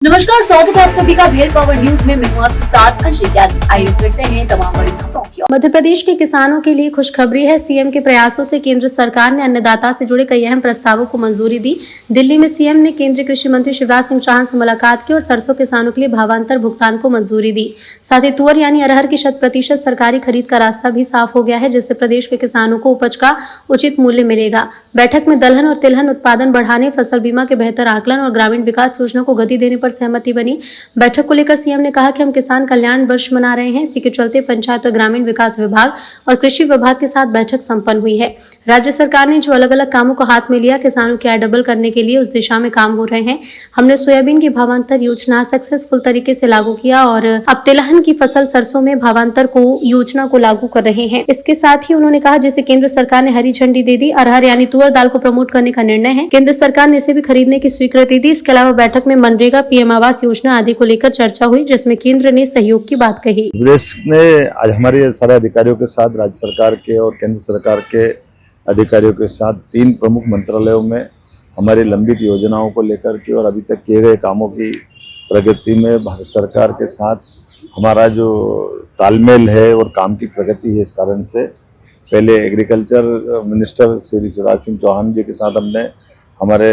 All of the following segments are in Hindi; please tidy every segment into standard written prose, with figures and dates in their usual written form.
नमस्कार, स्वागत है आप सभी का भेल पावर न्यूज में। मैं हूं आपके साथ अंशित यादव। आइए करते हैं तमाम बड़ी खबरों की। मध्य प्रदेश के किसानों के लिए खुशखबरी है। सीएम के प्रयासों से केंद्र सरकार ने अन्नदाता से जुड़े कई अहम प्रस्तावों को मंजूरी दी। दिल्ली में सीएम ने केंद्रीय कृषि मंत्री शिवराज सिंह चौहान से मुलाकात की और सरसों किसानों के लिए भावांतर भुगतान को मंजूरी दी। साथ ही तुअर यानी अरहर की 100% सरकारी खरीद का रास्ता भी साफ हो गया है, जिससे प्रदेश के किसानों को उपज का उचित मूल्य मिलेगा। बैठक में दलहन और तिलहन उत्पादन बढ़ाने, फसल बीमा के बेहतर आकलन और ग्रामीण विकास योजना को गति देने पर सहमति बनी। बैठक को लेकर सीएम ने कहा कि हम किसान कल्याण वर्ष मना रहे हैं। इसी के चलते पंचायत और ग्रामीण विकास विभाग और कृषि विभाग के साथ बैठक संपन्न हुई है। राज्य सरकार ने जो अलग अलग कामों को हाथ में लिया, किसानों की आय डबल करने के लिए उस दिशा में काम हो रहे हैं। हमने सोयाबीन की भावांतर योजना सक्सेसफुल तरीके से लागू किया और अब तिलहन की फसल सरसों में भावांतर को योजना को लागू कर रहे हैं। इसके साथ ही उन्होंने कहा, जैसे केंद्र सरकार ने हरी झंडी दे दी, अरहर यानी तुअर दाल को प्रमोट करने का निर्णय है। केंद्र सरकार ने इसे भी खरीदने की स्वीकृति दी। इसके अलावा बैठक में मनरेगा, पीएम आवास योजना आदि को लेकर चर्चा हुई, जिसमें केंद्र ने सहयोग की बात कही। प्रदेश ने आज हमारे सारे अधिकारियों के साथ राज्य सरकार के और केंद्र सरकार के अधिकारियों के साथ 3 प्रमुख मंत्रालयों में हमारी लंबित योजनाओं को लेकर के और अभी तक किए गए कामों की प्रगति में भारत सरकार के साथ हमारा जो तालमेल है और काम की प्रगति है, इस कारण से पहले एग्रीकल्चर मिनिस्टर श्री शिवराज सिंह चौहान जी के साथ हमने हमारे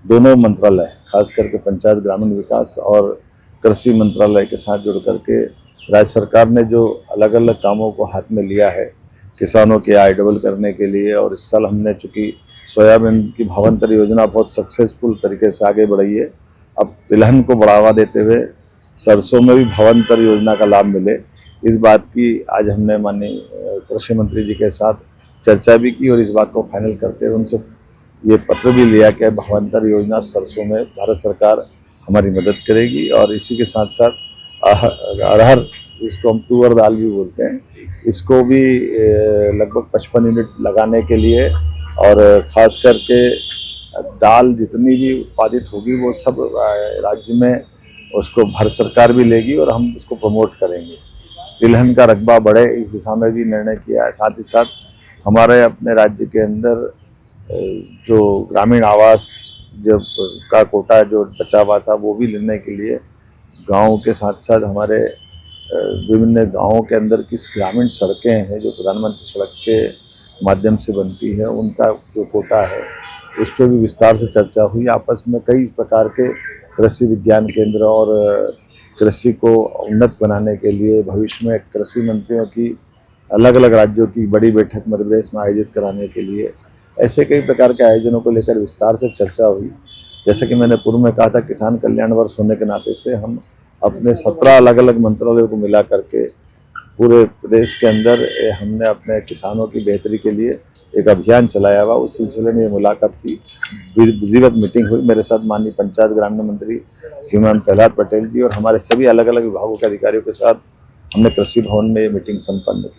दोनों मंत्रालय, खास करके पंचायत ग्रामीण विकास और कृषि मंत्रालय के साथ जुड़ करके राज्य सरकार ने जो अलग अलग कामों को हाथ में लिया है किसानों की आय डबल करने के लिए। और इस साल हमने चूँकि सोयाबीन की भावांतर योजना बहुत सक्सेसफुल तरीके से आगे बढ़ी है, अब तिलहन को बढ़ावा देते हुए सरसों में भी भावांतर योजना का लाभ मिले, इस बात की आज हमने माननीय कृषि मंत्री जी के साथ चर्चा भी की और इस बात को फाइनल करते हुए उनसे ये पत्र भी लिया कि भावांतर योजना सरसों में भारत सरकार हमारी मदद करेगी। और इसी के साथ साथ अरहर, इसको हम तुअर दाल भी बोलते हैं, इसको भी लगभग 55 यूनिट लगाने के लिए और ख़ास करके दाल जितनी भी उत्पादित होगी वो सब राज्य में उसको भारत सरकार भी लेगी और हम उसको प्रमोट करेंगे। तिलहन का रकबा बढ़े, इस दिशा में भी निर्णय किया है। साथ ही साथ हमारे अपने राज्य के अंदर जो ग्रामीण आवास जब का कोटा जो बचा हुआ था वो भी लेने के लिए गाँव के साथ साथ हमारे विभिन्न गाँवों के अंदर किस ग्रामीण सड़कें हैं जो प्रधानमंत्री सड़क के माध्यम से बनती है, उनका जो कोटा है उस पर भी विस्तार से चर्चा हुई। आपस में कई प्रकार के कृषि विज्ञान केंद्र और कृषि को उन्नत बनाने के लिए भविष्य में कृषि मंत्रियों की अलग अलग राज्यों की बड़ी बैठक मध्य प्रदेश में आयोजित कराने के लिए ऐसे कई प्रकार के आयोजनों को लेकर विस्तार से चर्चा हुई। जैसे कि मैंने पूर्व में कहा था, किसान कल्याण वर्ष होने के नाते से हम अपने 17 अलग अलग मंत्रालयों को मिला करके पूरे प्रदेश के अंदर हमने अपने किसानों की बेहतरी के लिए एक अभियान चलाया हुआ। उस सिलसिले में ये मुलाकात की, विधिवत मीटिंग हुई। मेरे साथ माननीय पंचायत ग्रामीण मंत्री श्रीमान प्रहलाद पटेल जी और हमारे सभी अलग अलग विभागों के अधिकारियों के साथ हमने कृषि भवन में ये मीटिंग संपन्न की।